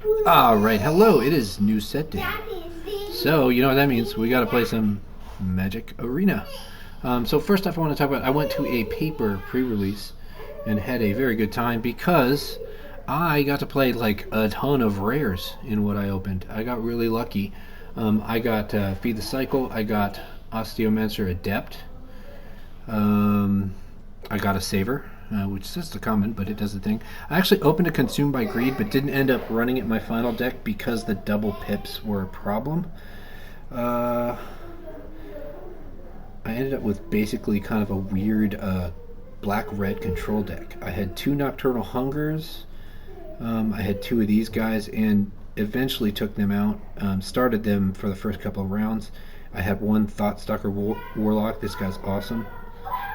Alright, hello, it is new set day. So, you know what that means. We gotta play some Magic Arena. So first off I want to talk about, I went to a paper pre-release and had a very good time because I got to play like a ton of rares in what I opened. I got really lucky. I got Feed the Cycle, I got Osteomancer Adept, um, I got a Saver, which is just a common, but it does the thing. I actually opened a Consumed by Greed, but didn't end up running it in my final deck because the double pips were a problem. Uh, I ended up with basically kind of a weird black-red control deck. I had two Nocturnal Hungers, I had two of these guys, and eventually took them out. Started them for the first couple of rounds. I had one Thoughtstalker Warlock. This guy's awesome.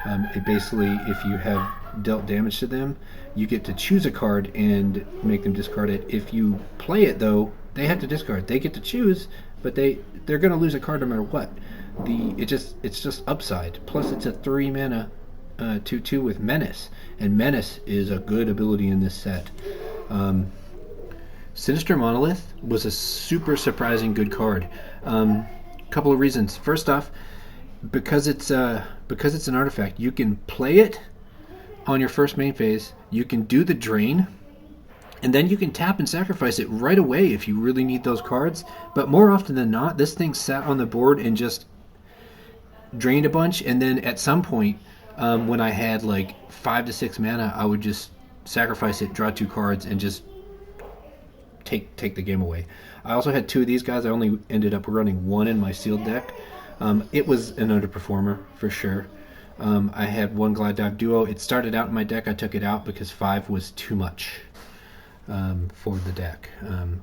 It basically, if you have dealt damage to them, you get to choose a card and make them discard it. If you play it, though, they have to discard. They get to choose, but they're going to lose a card no matter what. It's just upside. Plus, it's a 3-mana 2/2 with Menace, and Menace is a good ability in this set. Um, Sinister Monolith was a super surprising good card. Couple of reasons. First off, because it's an artifact, you can play it on your first main phase. You can do the drain, and then you can tap and sacrifice it right away if you really need those cards. But more often than not, this thing sat on the board and just drained a bunch, and then at some point, when I had like 5 to 6 mana, I would just sacrifice it, draw 2 cards, and just take the game away. I also had two of these guys. I only ended up running one in my sealed deck. It was an underperformer for sure. I had one Glide Dive Duo. It started out in my deck. I took it out because 5 was too much for the deck.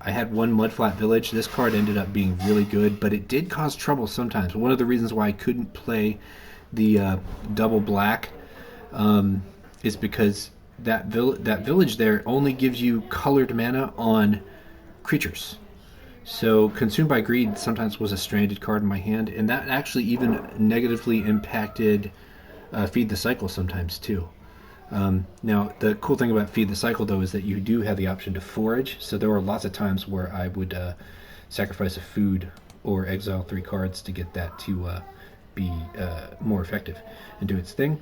I had one Mudflat Village. This card ended up being really good, but it did cause trouble sometimes. One of the reasons why I couldn't play the double black is because that village there only gives you colored mana on creatures. So Consumed by Greed sometimes was a stranded card in my hand, and that actually even negatively impacted Feed the Cycle sometimes too. Now, the cool thing about Feed the Cycle, though, is that you do have the option to forage, so there were lots of times where I would sacrifice a food or exile 3 cards to get that to be more effective and do its thing.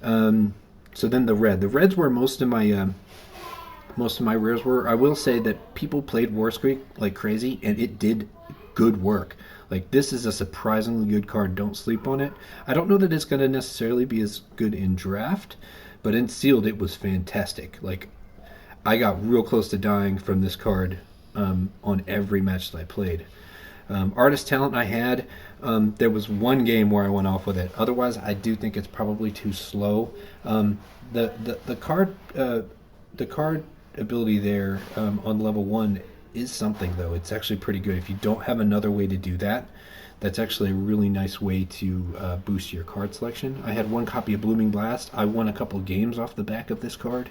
So then the reds were most of my rares were. I will say that people played Warsqueak like crazy, and it did good work. Like, this is a surprisingly good card. Don't sleep on it. I don't know that it's going to necessarily be as good in draft, but in sealed it was fantastic. Like, I got real close to dying from this card on every match that I played. Artist Talent I had, there was one game where I went off with it. Otherwise, I do think it's probably too slow. The card ability there on level 1 is something, though. It's actually pretty good. If you don't have another way to do that, that's actually a really nice way to boost your card selection. I had one copy of Blooming Blast. I won a couple games off the back of this card.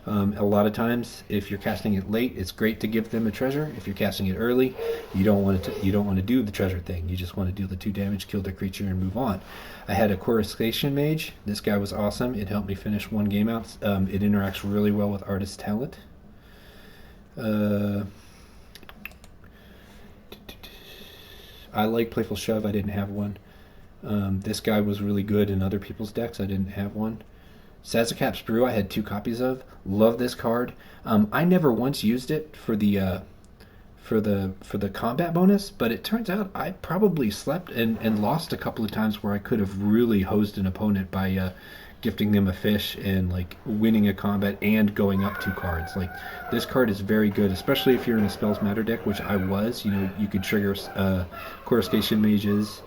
A lot of times, if you're casting it late, it's great to give them a treasure. If you're casting it early, you don't want to do the treasure thing. You just want to deal the 2 damage, kill the creature, and move on. I had a Coruscation Mage. This guy was awesome. It helped me finish one game out. It interacts really well with Artist Talent. I like Playful Shove. I didn't have one. This guy was really good in other people's decks. I didn't have one. Sazakap's Brew I had 2 copies of. Love this card. I never once used it for the combat bonus, but it turns out I probably slept and lost a couple of times where I could have really hosed an opponent by gifting them a fish and like winning a combat and going up 2 cards. Like, this card is very good, especially if you're in a Spells Matter deck, which I was. You know, you could trigger Coruscation Mages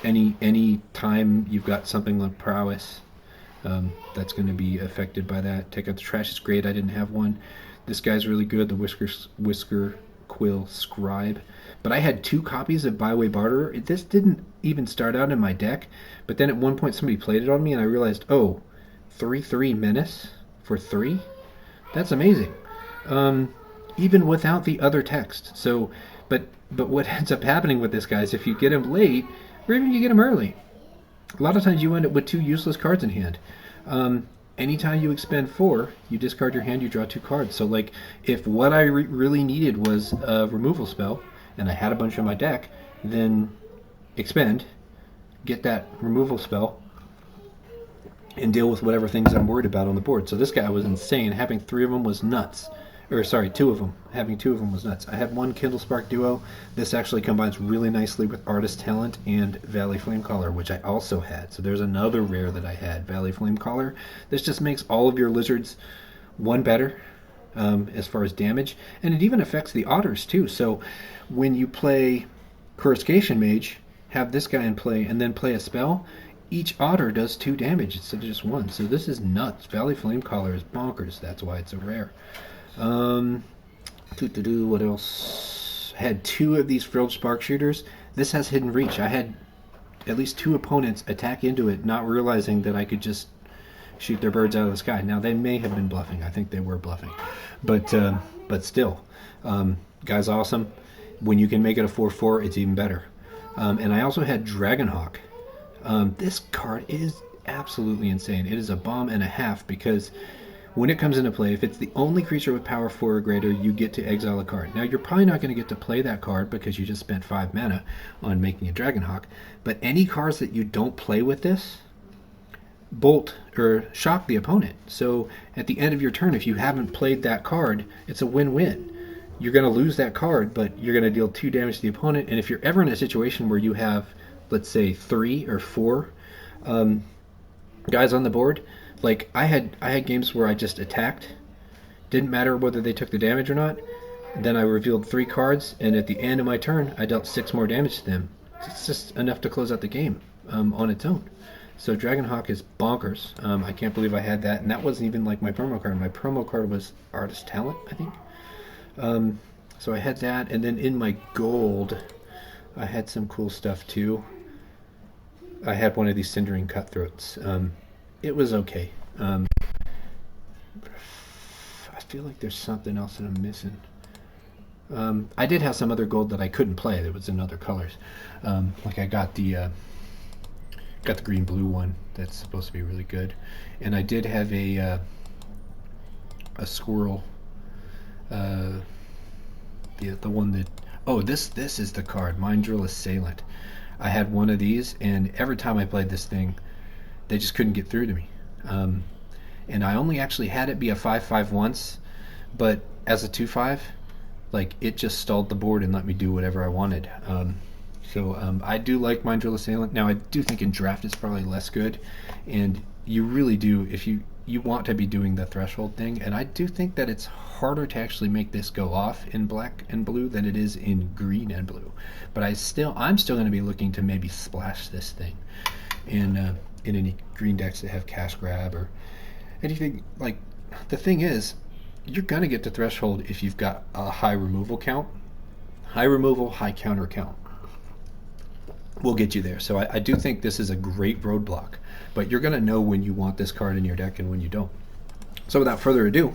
any time you've got something like Prowess. That's going to be affected by that. Take Out the Trash is great. I didn't have one. This guy's really good, the Whisker Quill Scribe. But I had 2 copies of Byway Barterer. This didn't even start out in my deck, but then at one point somebody played it on me, and I realized, oh, 3/3 Menace for 3? That's amazing. Even without the other text. So, but what ends up happening with this guy is if you get him late, or even if you get him early, a lot of times you end up with 2 useless cards in hand. anytime you expend 4, you discard your hand, you draw 2 cards. So, like, if what I really needed was a removal spell, and I had a bunch on my deck, then expend, get that removal spell, and deal with whatever things I'm worried about on the board. So this guy was insane. Having 3 of them was nuts. Or sorry, 2 of them. Having 2 of them was nuts. I had one Kindle Spark Duo. This actually combines really nicely with Artist Talent and Valley Flamecaller, which I also had. So there's another rare that I had, Valley Flamecaller. This just makes all of your lizards one better as far as damage, and it even affects the otters too. So when you play Coruscation Mage, have this guy in play, and then play a spell, each otter does 2 damage instead of just 1. So this is nuts. Valley Flamecaller is bonkers. That's why it's a rare. What else? I had 2 of these Frilled Spark Shooters. This has Hidden Reach. I had at least 2 opponents attack into it, not realizing that I could just shoot their birds out of the sky. Now, they may have been bluffing. I think they were bluffing. But still, guy's awesome. When you can make it a 4/4, it's even better. And I also had Dragonhawk. This card is absolutely insane. It is a bomb and a half because when it comes into play, if it's the only creature with power 4 or greater, you get to exile a card. Now, you're probably not going to get to play that card because you just spent 5 mana on making a Dragonhawk, but any cards that you don't play with this bolt or shock the opponent. So at the end of your turn, if you haven't played that card, it's a win-win. You're going to lose that card, but you're going to deal 2 damage to the opponent, and if you're ever in a situation where you have, let's say, 3 or 4 guys on the board, like I had games where I just attacked, didn't matter whether they took the damage or not. Then I revealed 3 cards, and at the end of my turn, I dealt 6 more damage to them. It's just enough to close out the game on its own. So Dragonhawk is bonkers. I can't believe I had that, and that wasn't even like my promo card. My promo card was Artist Talent, I think. So I had that, and then in my gold, I had some cool stuff too. I had one of these Cindering Cutthroats. It was okay. I feel like there's something else that I'm missing. I did have some other gold that I couldn't play that was in other colors. Like I got the green-blue one that's supposed to be really good, and I did have a squirrel. The one that this is the card, Mind Drill Assailant. I had one of these, and every time I played this thing, they just couldn't get through to me. And I only actually had it be a 5/5 once, but as a 2/5, like it just stalled the board and let me do whatever I wanted. So I do like Mind Drill Assailant. Now I do think in draft it's probably less good, and you really do if you want to be doing the threshold thing. And I do think that it's harder to actually make this go off in black and blue than it is in green and blue. But I'm still going to be looking to maybe splash this thing in any green decks that have Cash Grab or anything. Like the thing is, you're going to get to threshold if you've got a high removal count. High removal, high counter count will get you there. So I do think this is a great roadblock, but you're going to know when you want this card in your deck and when you don't. So without further ado,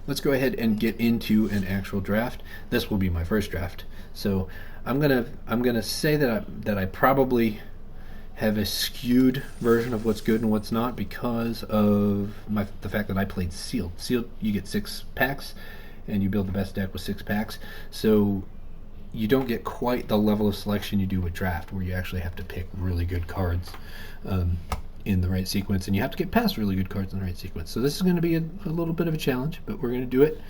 let's go ahead and get into an actual draft. This will be my first draft. So I'm gonna say that I probably have a skewed version of what's good and what's not because of the fact that I played Sealed. Sealed, you get 6 packs, and you build the best deck with 6 packs. So you don't get quite the level of selection you do with Draft, where you actually have to pick really good cards in the right sequence, and you have to get past really good cards in the right sequence. So this is going to be a little bit of a challenge, but we're going to do it.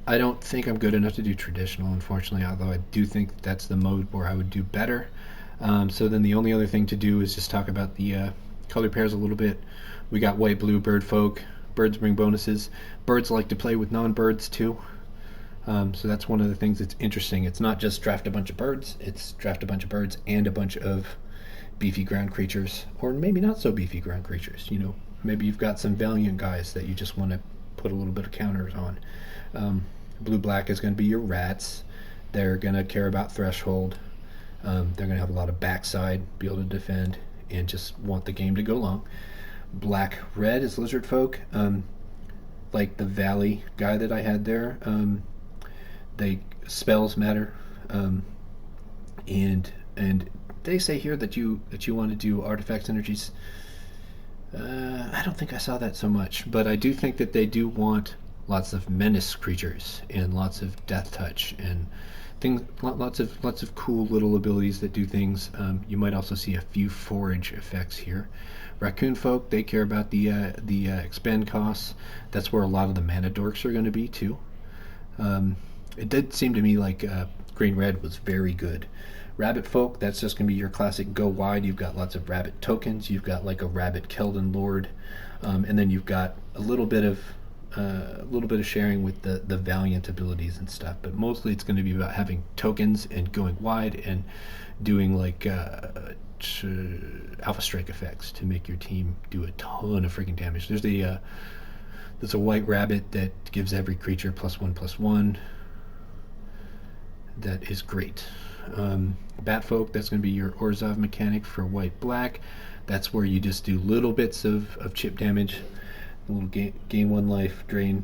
I don't think I'm good enough to do traditional, unfortunately, although I do think that's the mode where I would do better. So then the only other thing to do is just talk about the color pairs a little bit. We got white, blue, bird folk. Birds bring bonuses. Birds like to play with non-birds too. So that's one of the things that's interesting. It's not just draft a bunch of birds, it's draft a bunch of birds and a bunch of beefy ground creatures, or maybe not so beefy ground creatures. You know, maybe you've got some valiant guys that you just want to put a little bit of counters on. Blue-black is going to be your rats. They're going to care about threshold. They're going to have a lot of backside, be able to defend, and just want the game to go long. Black-red is lizard folk. Like the Valley guy that I had there. Spells matter, and they say here that you want to do artifacts, energies, I don't think I saw that so much, but I do think that they do want lots of menace creatures and lots of death touch and things, lots of cool little abilities that do things. You might also see a few forage effects here. Raccoon folk, they care about the expend costs. That's where a lot of the mana dorks are going to be too. It did seem to me like green red was very good. Rabbit folk, that's just going to be your classic go wide. You've got lots of rabbit tokens. You've got like a rabbit Keldon Lord, and then you've got a little bit of sharing with the valiant abilities and stuff. But mostly it's going to be about having tokens and going wide and doing like alpha strike effects to make your team do a ton of freaking damage. There's a white rabbit that gives every creature +1/+1. That is great. Batfolk, that's going to be your Orzhov mechanic for white black. That's where you just do little bits of chip damage, little gain 1 life, drain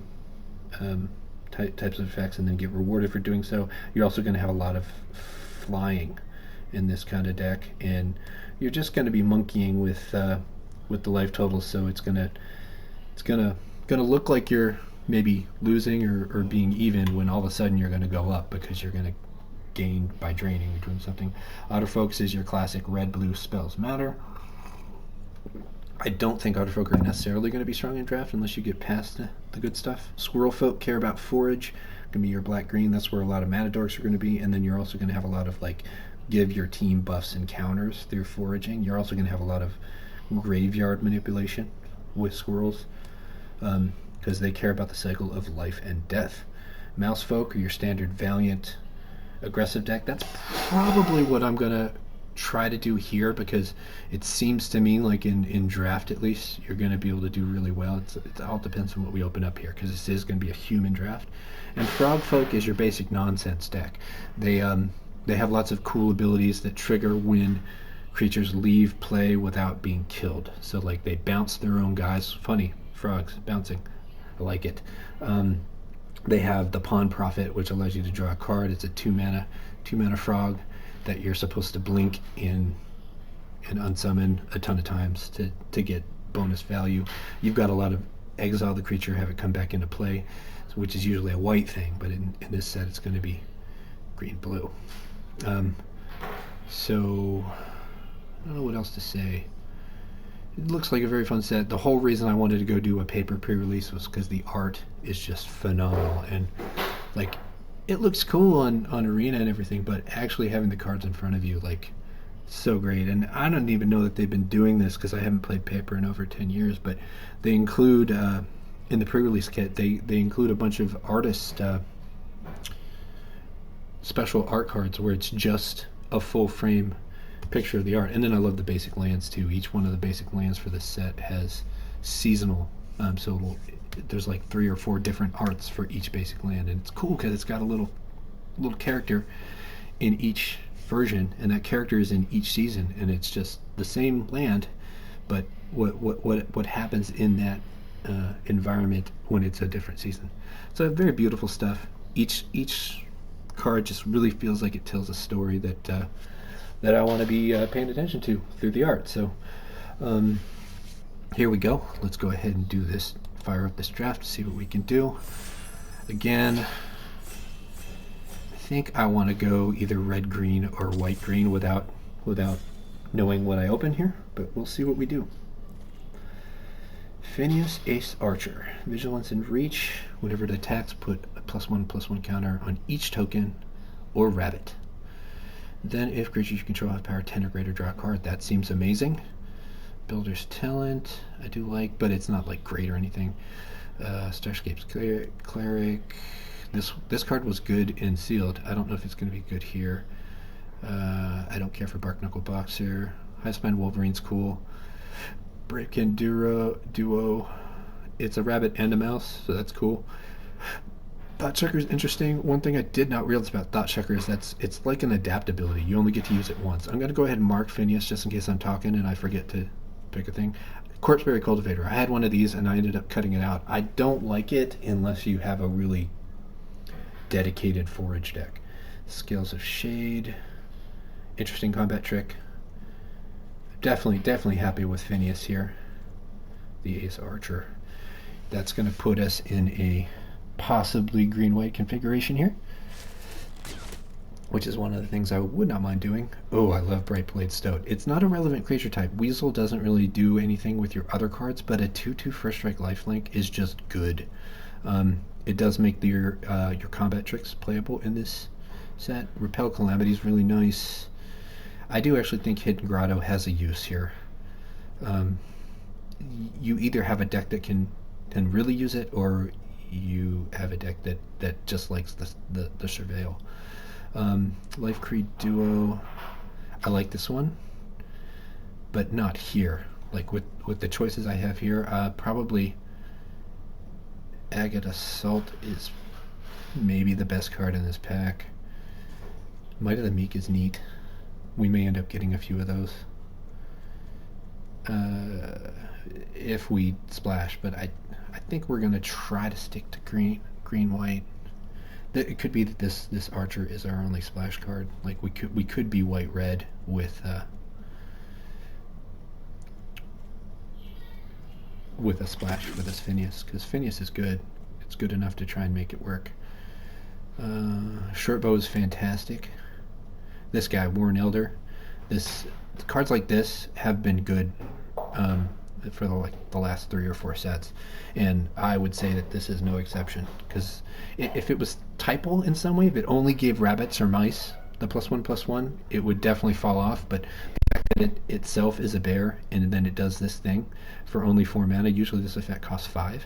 types of effects, and then get rewarded for doing so. You're also going to have a lot of flying in this kind of deck, and you're just going to be monkeying with the life totals. So it's gonna look like you're maybe losing or being even when all of a sudden you're going to go up because you're going to gain by draining or doing something. Autofocus is your classic red-blue spells matter. I don't think Autofolk are necessarily going to be strong in draft unless you get past the good stuff. Squirrel folk care about forage. Going to be your black-green. That's where a lot of mana dorks are going to be. And then you're also going to have a lot of like give your team buffs and counters through foraging. You're also going to have a lot of graveyard manipulation with squirrels because they care about the cycle of life and death. Mouse folk are your standard valiant aggressive deck. That's probably what I'm going to try to do here because it seems to me like in draft at least you're going to be able to do really well. It all depends on what we open up here because this is going to be a human draft. And frog folk is your basic nonsense deck. They have lots of cool abilities that trigger when creatures leave play without being killed. So like they bounce their own guys. Funny, frogs bouncing. I like it. They have the Pawn Prophet, which allows you to draw a card. It's a 2-mana frog that you're supposed to blink in and unsummon a ton of times to get bonus value. You've got a lot of exile the creature, have it come back into play, which is usually a white thing, but in this set it's going to be green-blue. So I don't know what else to say. It looks like a very fun set. The whole reason I wanted to go do a paper pre-release was because the art is just phenomenal, and like it looks cool on Arena and everything, but actually having the cards in front of you, like, so great. And I don't even know that they've been doing this because I haven't played paper in over 10 years, but they include in the pre-release kit they include a bunch of artist special art cards where it's just a full frame picture of the art. And then I love the basic lands too. Each one of the basic lands for this set has seasonal, so there's like 3 or 4 different arts for each basic land, and it's cool because it's got a little character in each version, and that character is in each season, and it's just the same land, but what happens in that environment when it's a different season. So very beautiful stuff. Each card just really feels like it tells a story that I want to be paying attention to through the art. So here we go. Let's go ahead and do this. Fire up this draft, see what we can do. Again, I think I want to go either red-green or white-green without knowing what I open here, but we'll see what we do. Phineas Ace Archer. Vigilance and Reach. Whenever it attacks, put a +1/+1 counter on each token or rabbit. Then if creatures you control have power 10 or greater, draw a card. That seems amazing. Builder's Talent, I do like, but it's not like great or anything. Starscape's Cleric. This card was good in Sealed. I don't know if it's going to be good here. I don't care for Bark Knuckle Boxer. High Spine Wolverine's cool. Brick and Duo. It's a rabbit and a mouse, so that's cool. Thought Checker is interesting. One thing I did not realize about Thought Checker is it's like an adaptability. You only get to use it once. I'm going to go ahead and mark Phineas just in case I'm talking and I forget to pick a thing. Corpseberry Cultivator. I had one of these and I ended up cutting it out. I don't like it unless you have a really dedicated forage deck. Scales of Shade. Interesting combat trick. Definitely happy with Phineas here. the Ace Archer. That's going to put us in a possibly green-white configuration here, which is one of the things I would not mind doing. Oh, I love Bright Blade Stoat. It's not a relevant creature type. Weasel doesn't really do anything with your other cards, but a 2/2 First Strike Lifelink is just good. It does make your combat tricks playable in this set. Repel Calamity is really nice. I do actually think Hidden Grotto has a use here. You either have a deck that can really use it, or you have a deck that just likes the Surveil. Life Creed Duo, I like this one, but not here. Like with the choices I have here, probably Agate Assault is maybe the best card in this pack. Might of the Meek is neat. We may end up getting a few of those if we splash, but I think we're gonna try to stick to green white. It could be that this Archer is our only splash card. Like we could be white red with a splash for this Phineas, because Phineas is good. It's good enough to try and make it work. Shortbow is fantastic. This guy, Worn Elder. Cards like this have been good for the last 3 or 4 sets, and I would say that this is no exception, because if it was typal in some way, if it only gave rabbits or mice the +1/+1, it would definitely fall off. But the fact that it itself is a bear and then it does this thing for only 4 mana, usually this effect costs 5,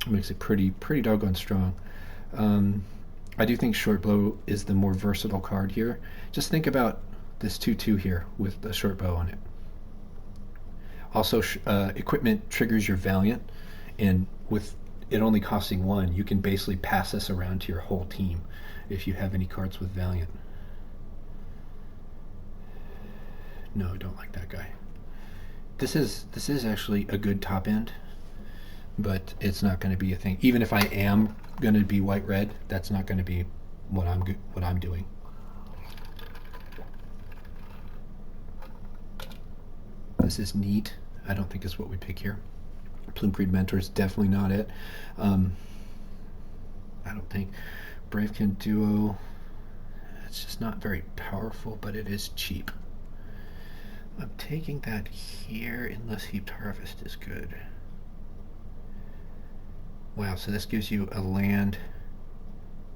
makes it pretty doggone strong. I do think Shortbow is the more versatile card here. Just think about this 2/2 here with the Shortbow on it. Also, equipment triggers your Valiant, and with it only costing 1, you can basically pass this around to your whole team if you have any cards with Valiant. No, I don't like that guy. This is actually a good top end, but it's not going to be a thing. Even if I am going to be white red, that's not going to be what I'm doing. This is neat. I don't think it's what we pick here. Plume Creed Mentor is definitely not it. I don't think. Bravekin Duo, it's just not very powerful, but it is cheap. I'm taking that here unless Heaped Harvest is good. Wow, so this gives you a land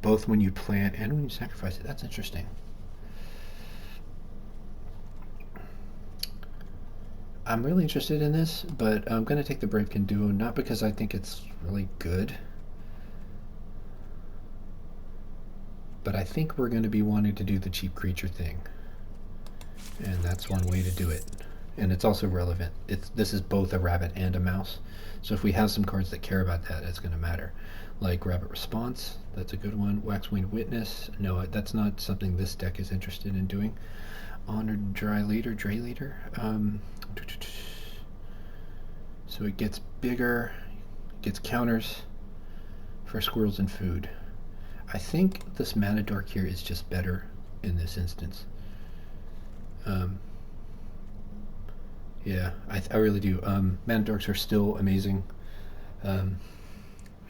both when you plant and when you sacrifice it. That's interesting. I'm really interested in this, but I'm going to take the Bravekin Duo, not because I think it's really good, but I think we're going to be wanting to do the cheap creature thing, and that's one way to do it. And it's also relevant. This is both a rabbit and a mouse, so if we have some cards that care about that, it's going to matter. Like Rabbit Response, that's a good one. Waxwing Witness, no, that's not something this deck is interested in doing. Honored Dray Leader. So it gets bigger, gets counters for squirrels and food. I think this Mana Dork here is just better in this instance. Yeah, I really do. Mana Dorks are still amazing. It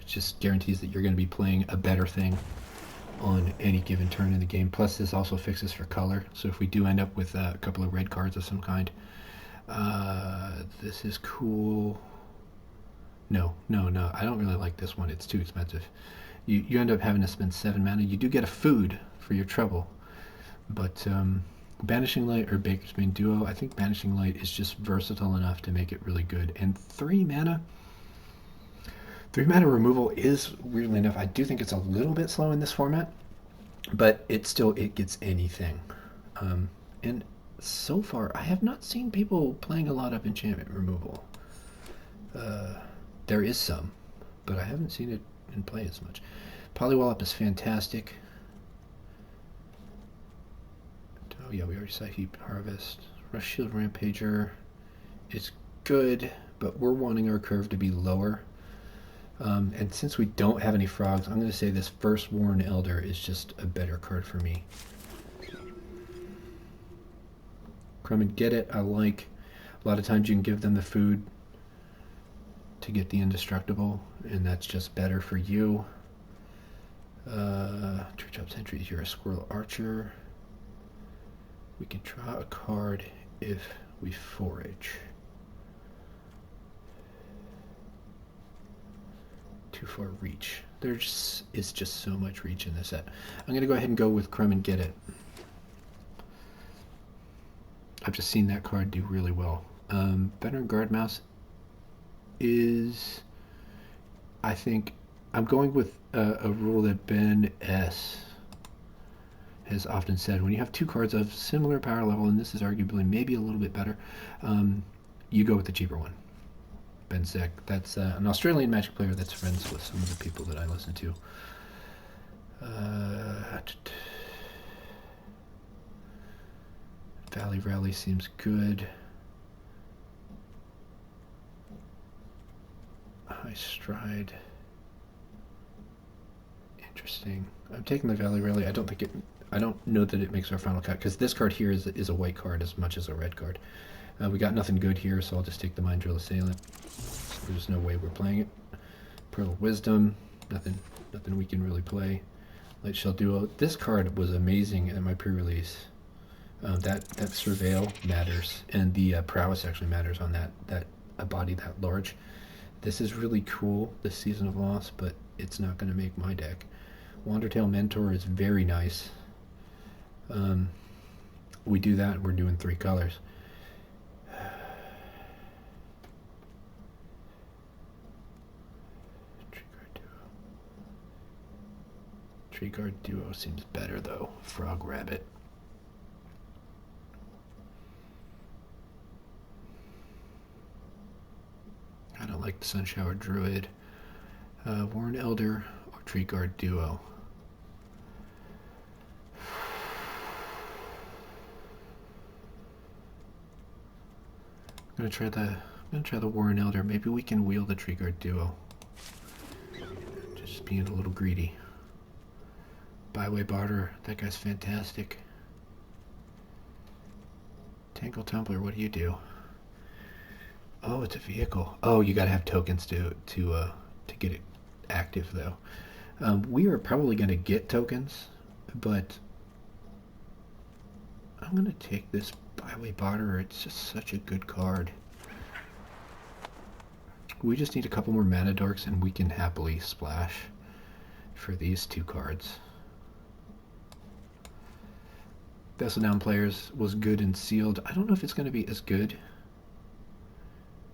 just guarantees that you're going to be playing a better thing on any given turn in the game. Plus this also fixes for color, so if we do end up with a couple of red cards of some kind, this is cool. No, I don't really like this one. It's too expensive. You end up having to spend 7 mana. You do get a food for your trouble, but Banishing Light or Baker's Bane Duo, I think Banishing Light is just versatile enough to make it really good. And 3 mana removal is, weirdly enough, I do think it's a little bit slow in this format, but it gets anything. And so far, I have not seen people playing a lot of enchantment removal. There is some, but I haven't seen it in play as much. Polywallop is fantastic. Oh yeah, we already saw Heap Harvest. Rush Shield Rampager is good, but we're wanting our curve to be lower. And since we don't have any frogs, I'm going to say this first Worn Elder is just a better card for me. Come and Get It, I like. A lot of times you can give them the food to get the indestructible, and that's just better for you. Treetop Sentries, you're a squirrel archer. We can draw a card if we forage. Too far reach. There is just so much reach in this set. I'm going to go ahead and go with Crumb and Get It. I've just seen that card do really well. Veteran Guard Mouse is, I think, I'm going with a rule that Ben S. has often said. When you have two cards of similar power level, and this is arguably maybe a little bit better, you go with the cheaper one. Ben Zek. That's an Australian Magic player that's friends with some of the people that I listen to. Valley Rally seems good. High Stride. Interesting. I'm taking the Valley Rally. I don't know that it makes our final cut, because this card here is a white card as much as a red card. We got nothing good here, so I'll just take the Mind Drill Assailant. There's no way we're playing it. Pearl of Wisdom. Nothing we can really play. Light Shell Duo. This card was amazing in my pre-release. That Surveil matters, and the prowess actually matters on that a body that large. This is really cool, the Season of Loss, but it's not going to make my deck. Wandertail Mentor is very nice. We do that, we're doing 3 colors. Tree Guard Duo seems better though. Frog Rabbit. I don't like the Sunshower Druid. Warren Elder or Tree Guard Duo. I'm gonna try the Warren Elder. Maybe we can wheel the Tree Guard Duo. Just being a little greedy. Byway Barter, that guy's fantastic. Tangle Tumbler, what do you do? Oh, it's a vehicle. Oh, you gotta have tokens to get it active though. We are probably gonna get tokens, but I'm gonna take this Byway Barter. It's just such a good card. We just need a couple more mana dorks and we can happily splash for these 2 cards. Thistledown Players was good and sealed. I don't know if it's going to be as good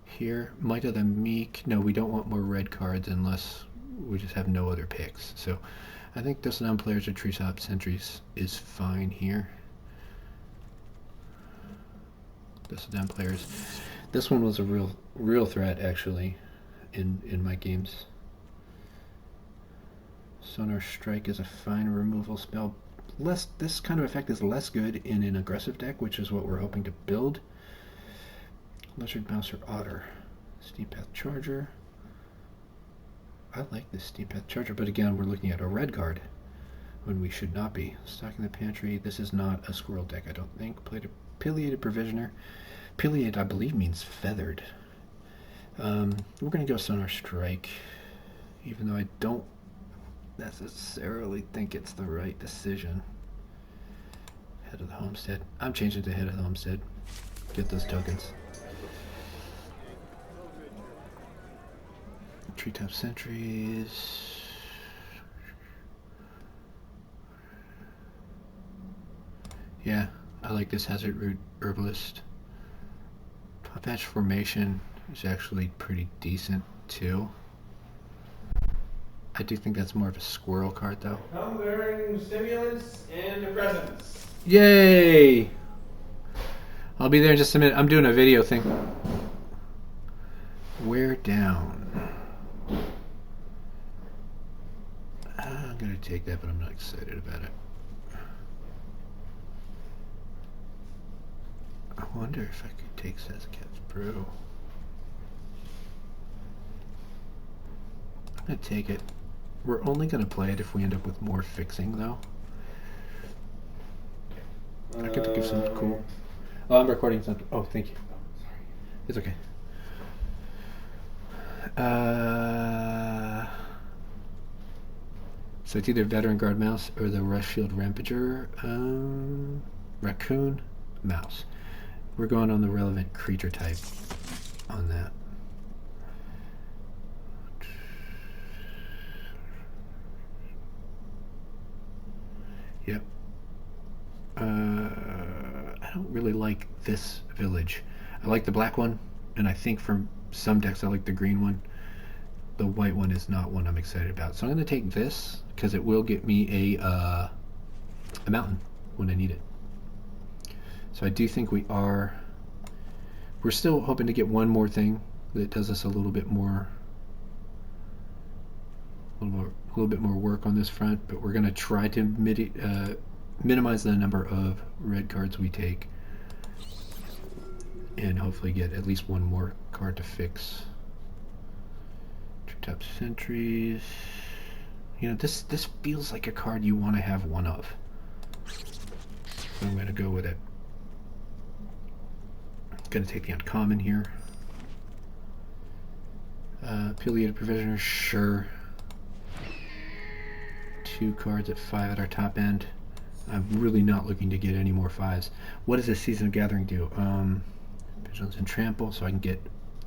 here. Might of the Meek. No, we don't want more red cards unless we just have no other picks. So I think Thistledown Players or Treetop Sentries is fine here. Thistledown Players. This one was a real threat actually in my games. Sonar Strike is a fine removal spell. This kind of effect is less good in an aggressive deck, which is what we're hoping to build. Lizard Mouse or Otter. Steam Path Charger. I like this Steam Path Charger, but again, we're looking at a red card when we should not be. Stocking the Pantry. This is not a squirrel deck, I don't think. Played a Pileated Provisioner. Pileated, I believe, means feathered. We're going to go Sonar Strike, even though I don't necessarily think it's the right decision. Head of the Homestead. I'm changing to Head of the Homestead. Get those tokens. Treetop Sentries. Yeah, I like this Hazard Root Herbalist. Top Hatch Formation is actually pretty decent too. I do think that's more of a squirrel card though. Come bearing stimulants and presents. Yay! I'll be there in just a minute. I'm doing a video thing. Wear Down. I'm gonna take that, but I'm not excited about it. I wonder if I could take Sazakat's Brew. I'm gonna take it. We're only gonna play it if we end up with more fixing, though. I could think of something cool. Oh, I'm recording something. Oh, thank you. Sorry. It's okay. So it's either Veteran Guard Mouse or the Rush Shield Rampager. Raccoon Mouse. We're going on the relevant creature type on that. Yep. I don't really like this village. I like the black one, and I think from some decks I like the green one. The white one is not one I'm excited about. So I'm going to take this because it will get me a mountain when I need it. So I do think we're still hoping to get one more thing that does us a little bit more work on this front, but we're going to try to minimize the number of red cards we take and hopefully get at least one more card to fix. Top sentries. You know, this feels like a card you want to have one of. So I'm going to go with it. Going to take the uncommon here. Affiliated Provisioner, sure. 2 cards at 5 at our top end. I'm really not looking to get any more 5s. What does this Season of Gathering do? Vigilance and Trample, so I can get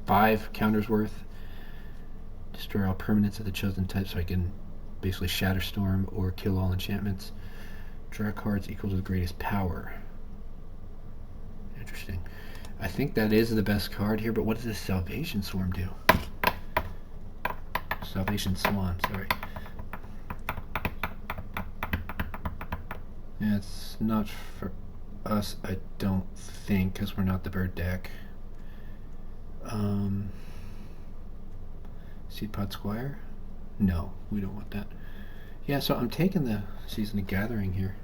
5 counters worth. Destroy all permanents of the chosen type, so I can basically Shatterstorm or kill all enchantments. Draw cards equal to the greatest power. Interesting. I think that is the best card here, but what does this Salvation Swarm do? Salvation Swan, sorry. Yeah, it's not for us, I don't think, because we're not the bird deck. Seedpod Squire? No, we don't want that. Yeah, so I'm taking the Season of Gathering here.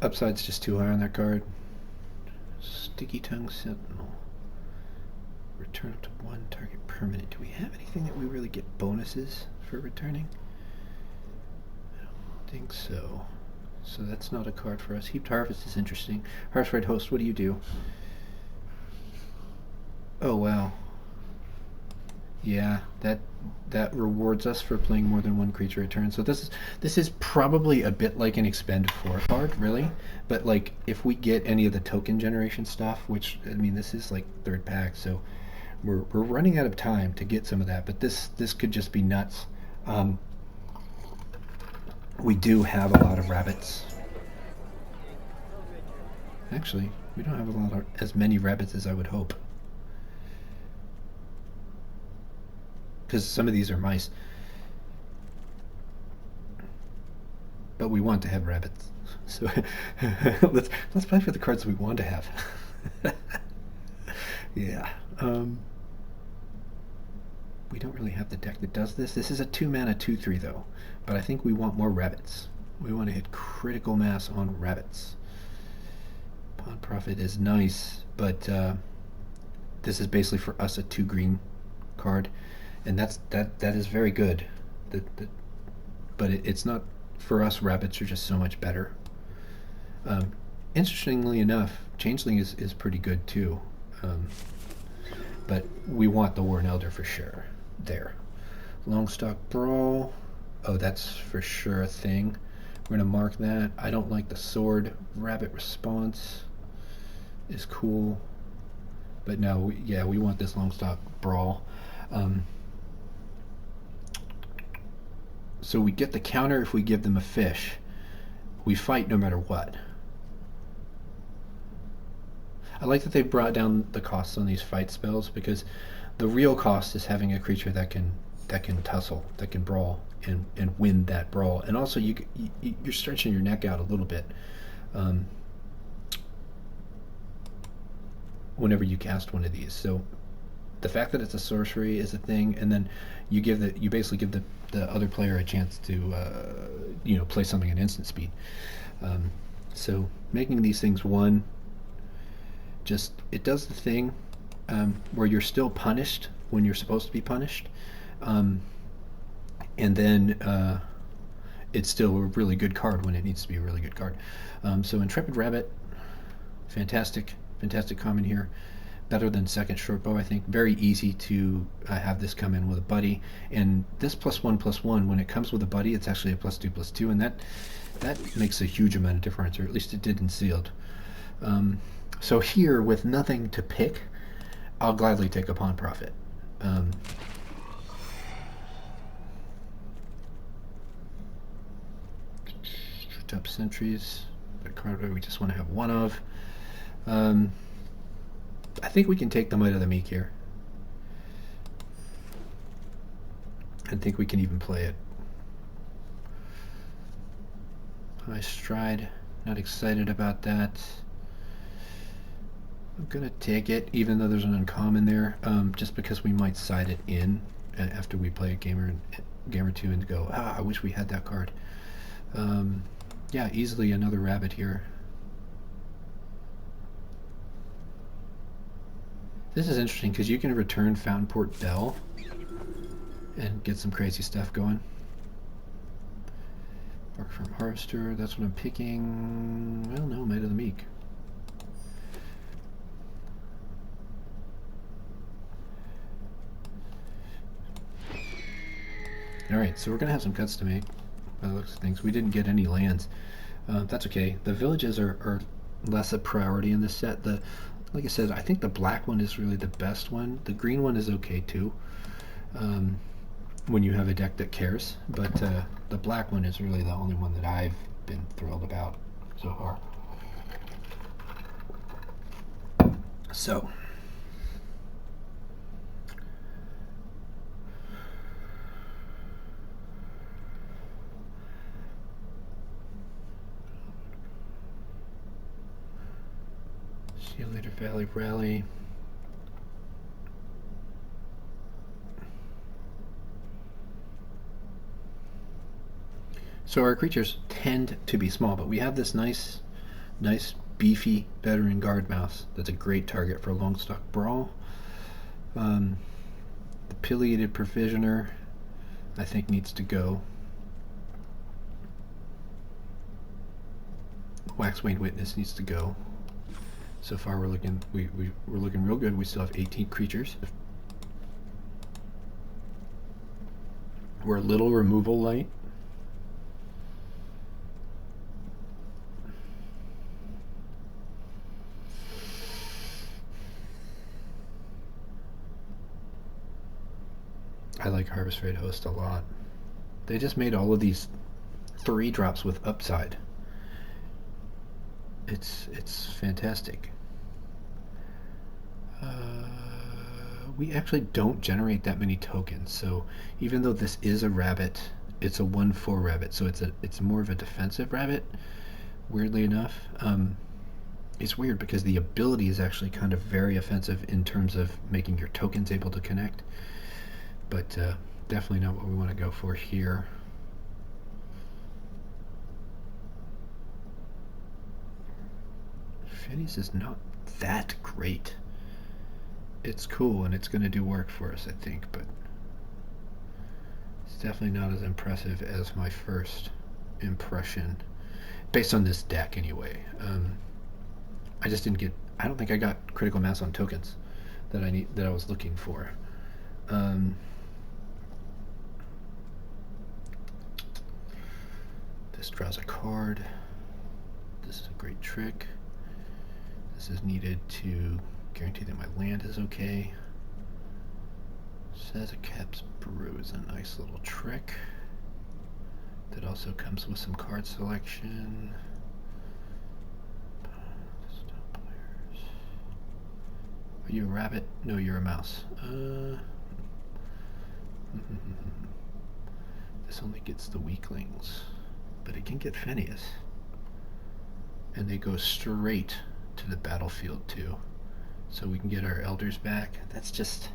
Upside's just too high on that card. Sticky Tongue Sentinel. Return up to 1 target permanent. Do we have anything that we really get bonuses for returning? I don't think so. So that's not a card for us. Heaped Harvest is interesting. Hearthright Host, what do you do? Oh wow. Yeah, that rewards us for playing more than 1 creature a turn. So this is probably a bit like an expend 4 card, really. But like if we get any of the token generation stuff, which I mean this is like 3rd pack, so we're running out of time to get some of that. But this could just be nuts. We do have a lot of rabbits. Actually, we don't have as many rabbits as I would hope. Because some of these are mice. But we want to have rabbits. So let's play for the cards we want to have. Yeah. We don't really have the deck that does this. This is a 2-mana 2/3 though. But I think we want more rabbits. We want to hit critical mass on rabbits. Pawn Prophet is nice, but this is basically for us a 2 green card. And that is very good. But it's not for us. Rabbits are just so much better. Interestingly enough, Changeling is pretty good too. But we want the Warren Elder for sure. There. Longstock Brawl. Oh, that's for sure a thing. We're going to mark that. I don't like the sword. Rabbit Response is cool. But no, we want this Longstock Brawl. So we get the counter if we give them a fish. We fight no matter what. I like that they brought down the costs on these fight spells, because the real cost is having a creature that can tussle, that can brawl, and win that brawl. And also you're stretching your neck out a little bit whenever you cast one of these. So the fact that it's a sorcery is a thing, and then you basically give the other player a chance to play something at instant speed. So making these things one, it does the thing where you're still punished when you're supposed to be punished, and then it's still a really good card when it needs to be a really good card. So Intrepid Rabbit, fantastic. Fantastic common here. Better than second short bow, I think. Very easy to have this come in with a buddy. And this +1/+1, when it comes with a buddy, it's actually a +2/+2, and that makes a huge amount of difference, or at least it did in sealed. So here, with nothing to pick, I'll gladly take a pawn profit. Up sentries, a card we just want to have one of. I think we can take the might of the meek here. I think we can even play it. High stride, not excited about that. I'm gonna take it, even though there's an uncommon there, just because we might side it in after we play a game or two and go, I wish we had that card. Yeah, easily another rabbit here. This is interesting because you can return Fountainport Bell and get some crazy stuff going. Bark from Harvester, that's what I'm picking. Well, no, Might of the Meek. Alright, so we're going to have some cuts to make. By the looks of things, we didn't get any lands. That's okay. The villages are less a priority in this set. Like I said, I think the black one is really the best one. The green one is okay too, when you have a deck that cares. But the black one is really the only one that I've been thrilled about so far. So. See you later, Valley Rally. So our creatures tend to be small, but we have this nice beefy veteran guard mouse that's a great target for Longstock Brawl. The Pileated Provisioner, I think, needs to go. Waxwing Witness needs to go. So far, we're looking real good. We still have 18 creatures. We're a little removal light. I like Harvest Raid Host a lot. They just made all of these 3-drops with upside. It's fantastic. We actually don't generate that many tokens, so even though this is a rabbit, it's a 1/4 rabbit, so it's more of a defensive rabbit. Weirdly enough, it's weird because the ability is actually kind of very offensive in terms of making your tokens able to connect, but definitely not what we want to go for here. Phineas is not that great. It's cool and it's going to do work for us, I think, but it's definitely not as impressive as my first impression, based on this deck anyway. I just didn't get. I don't think I got critical mass on tokens that I was looking for. This draws a card. This is a great trick. This is needed to guarantee that my land is okay. Says a Caps Brew is a nice little trick. That also comes with some card selection. Are you a rabbit? No, you're a mouse. This only gets the weaklings, but it can get Phineas. And they go straight to the battlefield too. So we can get our elders back. That's just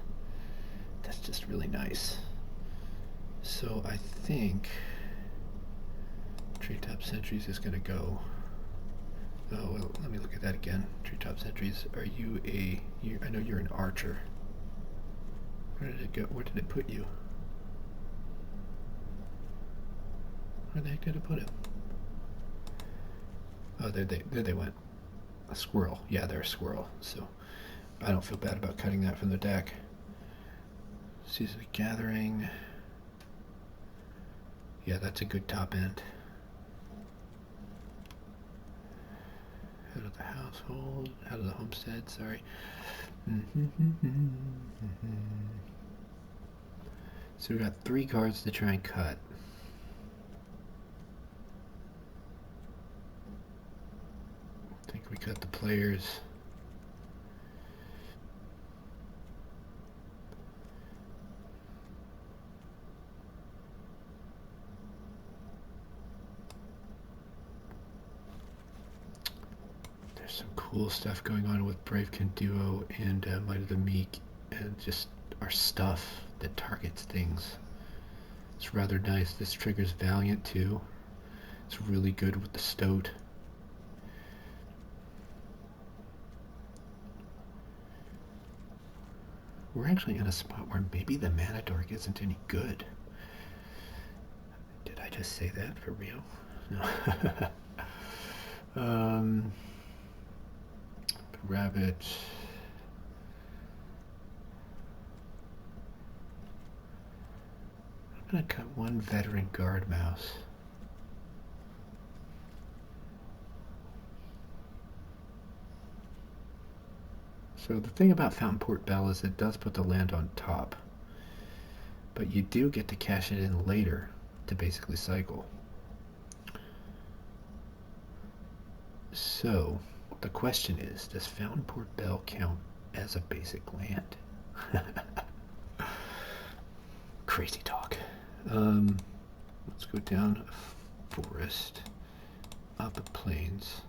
really nice. So I think Treetop Sentries is gonna go. Oh well, let me look at that again. Treetop Sentries, are you I know you're an archer. Where did it go? Where did it put you? Where the heck did it put it? Oh, there they went. A squirrel. Yeah, they're a squirrel. So I don't feel bad about cutting that from the deck. Season of Gathering. Yeah, that's a good top end. Head of the household. Head of the homestead, sorry. So we got 3 cards to try and cut. I think we cut the players. There's some cool stuff going on with Bravekin Duo and Might of the Meek, and just our stuff that targets things. It's rather nice. This triggers Valiant too. It's really good with the Stoat. We're actually in a spot where maybe the Mana Dork isn't any good. Did I just say that for real? No. Rabbit. I'm gonna cut 1 Veteran Guard Mouse. So the thing about Fountain Port Bell is it does put the land on top, but you do get to cash it in later to basically cycle. So the question is, does Fountain Port Bell count as a basic land? Crazy talk. Let's go down a forest, up a plains.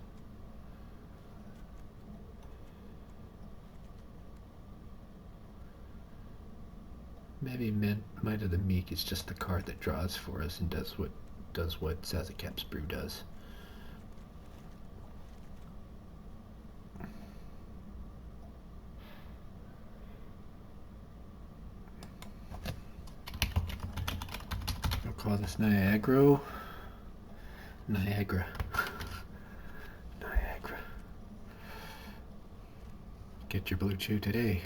Maybe Might of the Meek is just the card that draws for us and does what Sazakap's Brew does. I'll call this Niagara. Niagara. Get your Blue Chew today.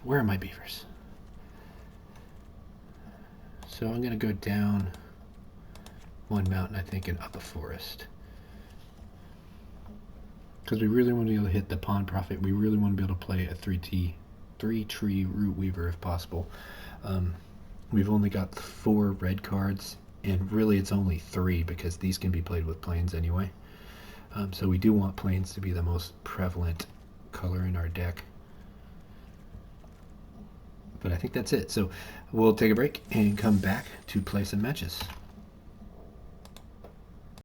Where are my beavers? So I'm going to go down 1 mountain, I think, and up a forest. Because we really want to be able to hit the Pawn Prophet. We really want to be able to play a 3-tree Root Weaver if possible. We've only got 4 red cards, and really it's only 3 because these can be played with plains anyway. So we do want plains to be the most prevalent color in our deck. But I think that's it. So we'll take a break and come back to play some matches.